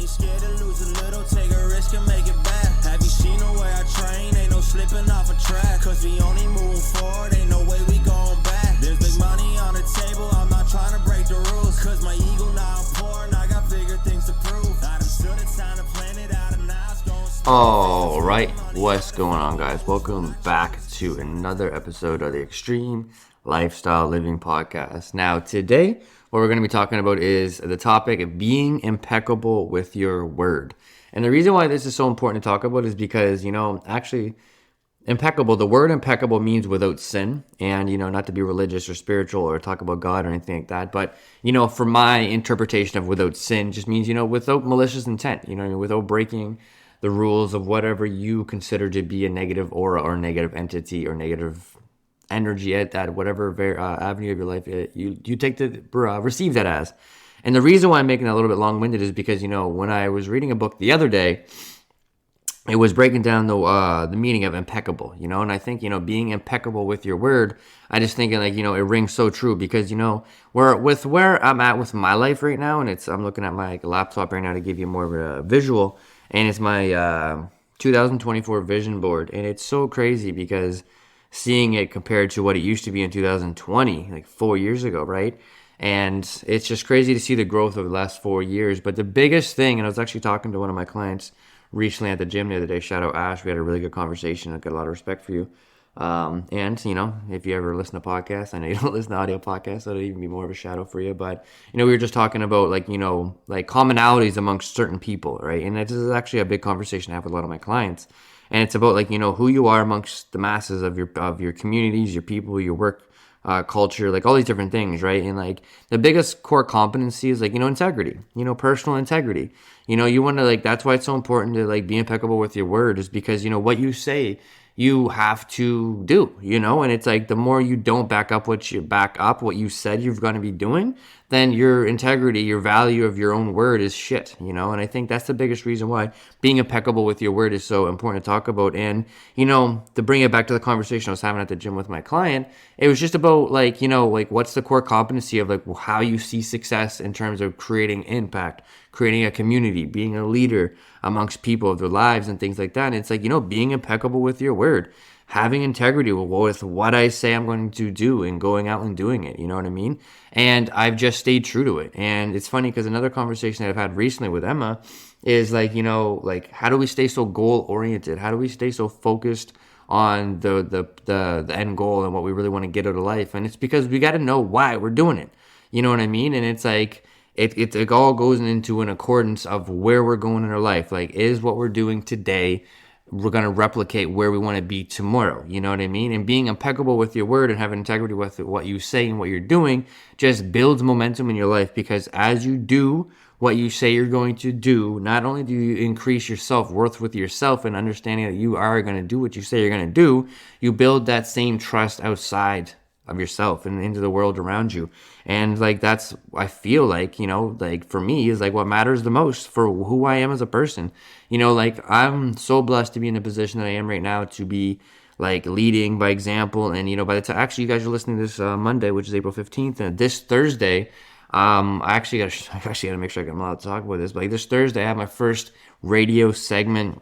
ain't scared to lose a little, take a risk and make it back. Have you seen the way I train? Ain't no slipping off a track. Cause we only move forward, ain't no way we going back. There's big money on the table, I'm not trying to break the rules. Cause my ego now I'm poor and I got bigger things to prove. I done stood it's time to plan it out and now it's going smooth. Alright, what's going on, guys? Welcome back to another episode of the Extreme Lifestyle Living Podcast. Now today, what we're going to be talking about is the topic of being impeccable with your word. And the reason why this is so important to talk about is because, actually, impeccable, the word impeccable means without sin. And, not to be religious or spiritual or talk about God or anything like that. But, for my interpretation of without sin just means, without malicious intent, without breaking the rules of whatever you consider to be a negative aura or negative entity or negative energy at that, whatever avenue of your life you take to receive that as. And the reason why I'm making that a little bit long-winded is because, when I was reading a book the other day, it was breaking down the meaning of impeccable, and I think, being impeccable with your word, I just think, it rings so true because, where I'm at with my life right now, and I'm looking at my laptop right now to give you more of a visual, and it's my 2024 vision board, and it's so crazy because seeing it compared to what it used to be in 2020, like 4 years ago, right? And it's just crazy to see the growth over the last 4 years. But the biggest thing, and I was actually talking to one of my clients recently at the gym the other day, shout out Ash, we had a really good conversation. I've got a lot of respect for you. And, if you ever listen to podcasts, I know you don't listen to audio podcasts, so it'll even be more of a shout out for you. But, we were just talking about like commonalities amongst certain people, right? And this is actually a big conversation I have with a lot of my clients. And it's about who you are amongst the masses of your communities, your people, your work culture, all these different things, right? And the biggest core competency is integrity, personal integrity. You want to that's why it's so important to be impeccable with your word, is because what you say you have to do, and it's the more you don't back up what you said you're going to be doing, then your integrity, your value of your own word is shit, and I think that's the biggest reason why being impeccable with your word is so important to talk about. And, to bring it back to the conversation I was having at the gym with my client, it was just about what's the core competency of how you see success in terms of creating impact, creating a community, being a leader amongst people of their lives and things like that. And it's being impeccable with your word, having integrity with what I say I'm going to do and going out and doing it. You know what I mean? And I've just stayed true to it. And it's funny because another conversation that I've had recently with Emma is how do we stay so goal oriented? How do we stay so focused on the end goal and what we really want to get out of life? And it's because we got to know why we're doing it. You know what I mean? And it's it all goes into an accordance of where we're going in our life. Is what we're doing today, we're going to replicate where we want to be tomorrow. You know what I mean? And being impeccable with your word and having integrity with what you say and what you're doing just builds momentum in your life, because as you do what you say you're going to do, not only do you increase your self-worth with yourself and understanding that you are going to do what you say you're going to do, you build that same trust outside of yourself and into the world around you. And that's, I feel for me is what matters the most for who I am as a person. I'm so blessed to be in the position that I am right now, to be leading by example. And by the time actually you guys are listening to this Monday, which is April 15th, and this Thursday, I actually gotta make sure I'm allowed to talk about this, but this Thursday I have my first radio segment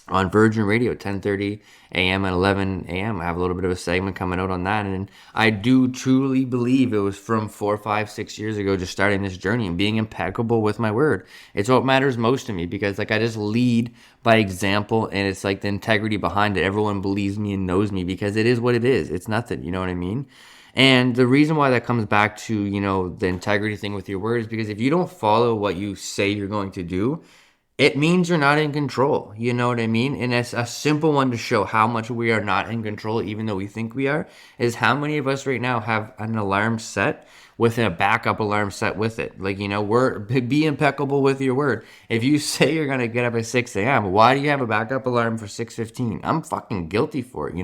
on Virgin Radio, 10:30 a.m. and 11 a.m. I have a little bit of a segment coming out on that. And I do truly believe it was from 4, 5, 6 years ago, just starting this journey and being impeccable with my word. It's what matters most to me, because I just lead by example, and it's the integrity behind it. Everyone believes me and knows me because it is what it is. It's nothing, you know what I mean? And the reason why that comes back to, the integrity thing with your word is because if you don't follow what you say you're going to do, it means you're not in control. You know what I mean? And it's a simple one to show how much we are not in control, even though we think we are, is how many of us right now have an alarm set with a backup alarm set with it. Be impeccable with your word. If you say you're going to get up at 6 a.m., why do you have a backup alarm for 6:15? I'm fucking guilty for it,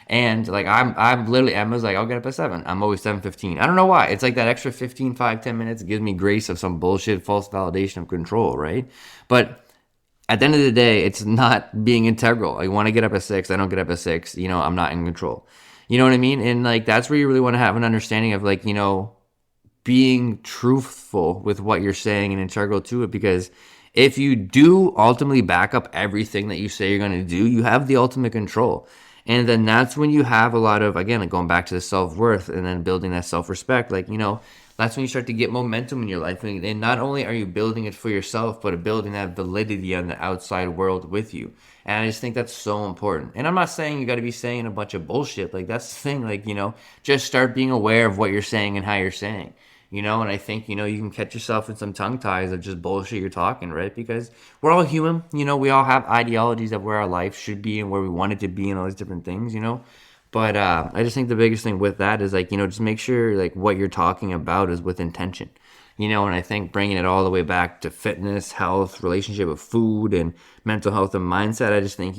And I'm literally, Emma's I'll get up at 7. I'm always 7:15. I don't know why. It's that extra 15, 5, 10 minutes gives me grace of some bullshit, false validation of control, right? But at the end of the day, it's not being integral. I want to get up at 6. I don't get up at 6. I'm not in control. You know what I mean? And that's where you really want to have an understanding of being truthful with what you're saying and integral to it, because if you do ultimately back up everything that you say you're going to do, you have the ultimate control. And then that's when you have a lot of, again, like going back to the self-worth and then building that self-respect, like, that's when you start to get momentum in your life. And not only are you building it for yourself, but building that validity on the outside world with you. And I just think that's so important. And I'm not saying you got to be saying a bunch of bullshit. Like, that's the thing. Like, just start being aware of what you're saying and how you're saying. And I think, you can catch yourself in some tongue ties of just bullshit you're talking, right? Because we're all human, we all have ideologies of where our life should be and where we want it to be and all these different things, But I just think the biggest thing with that is, like, just make sure, like, what you're talking about is with intention, and I think bringing it all the way back to fitness, health, relationship with food and mental health and mindset, I just think,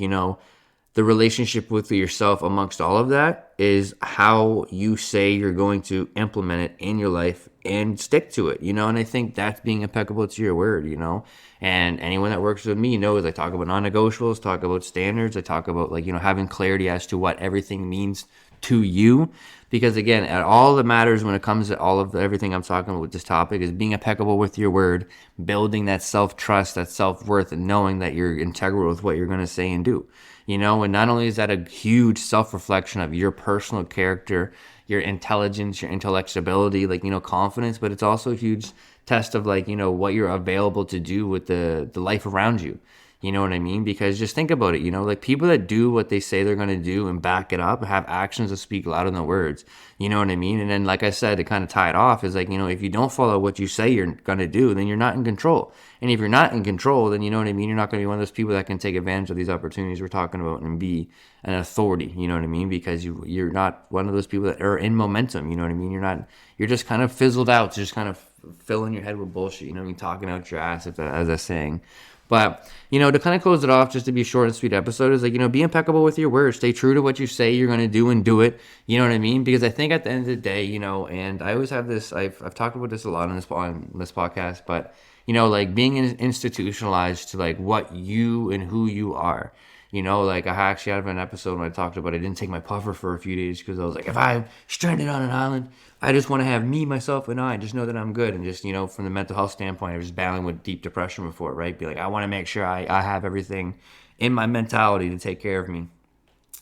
the relationship with yourself amongst all of that is how you say you're going to implement it in your life and stick to it, and I think that's being impeccable to your word, and anyone that works with me knows I talk about non-negotiables, talk about standards, I talk about, like, having clarity as to what everything means to you, because again, all that matters when it comes to all of everything I'm talking about with this topic is being impeccable with your word, building that self-trust, that self-worth, and knowing that you're integral with what you're going to say and do. And not only is that a huge self-reflection of your personal character, your intelligence, your intellectuality, like, confidence, but it's also a huge test of, like, what you're available to do with the life around you. You know what I mean? Because just think about it, like, people that do what they say they're going to do and back it up have actions that speak louder than words. You know what I mean? And then, like I said, to kind of tie it off is, like, if you don't follow what you say you're going to do, then you're not in control. And if you're not in control, then, you know what I mean? You're not going to be one of those people that can take advantage of these opportunities we're talking about and be an authority. You know what I mean? Because you're not one of those people that are in momentum. You know what I mean? You're just kind of fizzled out, just kind of filling your head with bullshit. You know what I mean? Talking out your ass, as a saying. But, to kind of close it off, just to be a short and sweet episode, is, like, be impeccable with your words. Stay true to what you say you're going to do and do it. You know what I mean? Because I think at the end of the day, and I always have this, I've talked about this a lot on this podcast, but, like, being institutionalized to, like, what you and who you are. Like, I actually had an episode when I talked about I didn't take my puffer for a few days because I was like, if I'm stranded on an island, I just want to have me, myself, and I just know that I'm good. And just, from the mental health standpoint, I was battling with deep depression before, right? Be like, I want to make sure I have everything in my mentality to take care of me.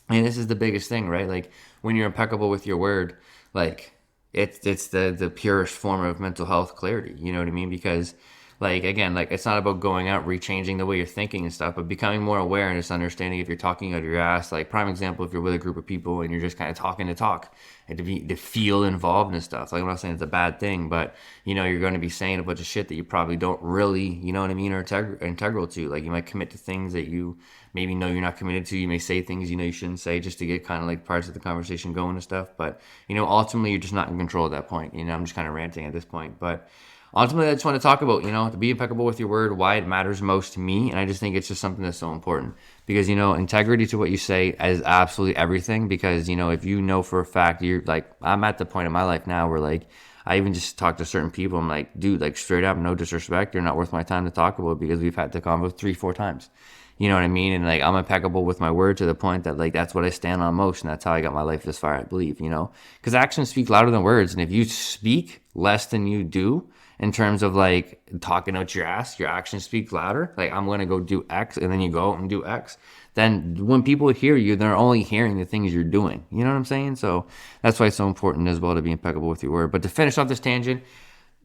And this is the biggest thing, right? Like, when you're impeccable with your word, like, it's the purest form of mental health clarity. You know what I mean? Because, like, again, like, it's not about going out, rechanging the way you're thinking and stuff, but becoming more aware and just understanding if you're talking out of your ass. Like, prime example, if you're with a group of people and you're just kind of talking to talk and to feel involved and stuff. Like, I'm not saying it's a bad thing, but, you're going to be saying a bunch of shit that you probably don't really, you know what I mean, are integral to. Like, you might commit to things that you maybe know you're not committed to. You may say things you shouldn't say just to get kind of, like, parts of the conversation going and stuff. But, ultimately, you're just not in control at that point. I'm just kind of ranting at this point. But ultimately, I just want to talk about, to be impeccable with your word, why it matters most to me. And I just think it's just something that's so important because, integrity to what you say is absolutely everything. Because, if you know for a fact, you're like, I'm at the point in my life now where, like, I even just talk to certain people. I'm like, dude, like, straight up, no disrespect, you're not worth my time to talk about because we've had the convo 3-4 times. You know what I mean? And, like, I'm impeccable with my word to the point that, like, that's what I stand on most. And that's how I got my life this far, I believe, because actions speak louder than words. And if you speak less than you do, in terms of, like, talking out your ass, your actions speak louder. Like, I'm going to go do X, and then you go out and do X. Then when people hear you, they're only hearing the things you're doing. You know what I'm saying? So that's why it's so important as well to be impeccable with your word. But to finish off this tangent,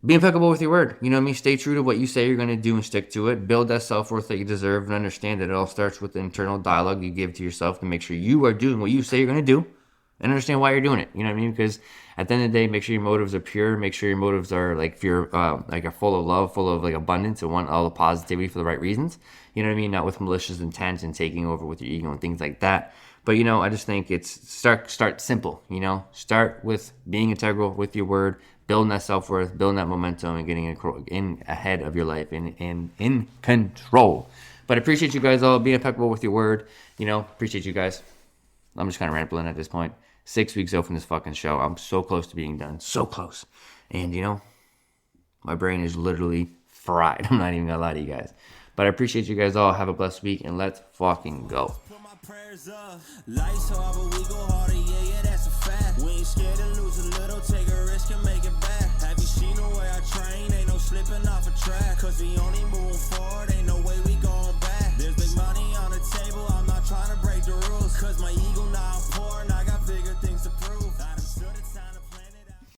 be impeccable with your word. You know what I mean? Stay true to what you say you're going to do and stick to it. Build that self-worth that you deserve and understand that it all starts with the internal dialogue you give to yourself to make sure you are doing what you say you're going to do. And understand why you're doing it. You know what I mean? Because at the end of the day, make sure your motives are pure. Make sure your motives are, like, if you're like, are full of love, full of, like, abundance, and want all the positivity for the right reasons. You know what I mean? Not with malicious intent and taking over with your ego and things like that. But, I just think it's start simple. Start with being integral with your word, building that self-worth, building that momentum, and getting in ahead of your life and in control. But I appreciate you guys all. Be impeccable with your word. Appreciate you guys. I'm just kind of rambling at this point. 6 weeks out from this fucking show. I'm so close to being done. So close. And, my brain is literally fried. I'm not even going to lie to you guys. But I appreciate you guys all. Have a blessed week, and let's fucking go. Life so hard, but we go harder, yeah, that's a fact. We ain't scared to lose a little, take a risk and make it back. Have you seen the way I train? Ain't no slipping off a track, cause we only move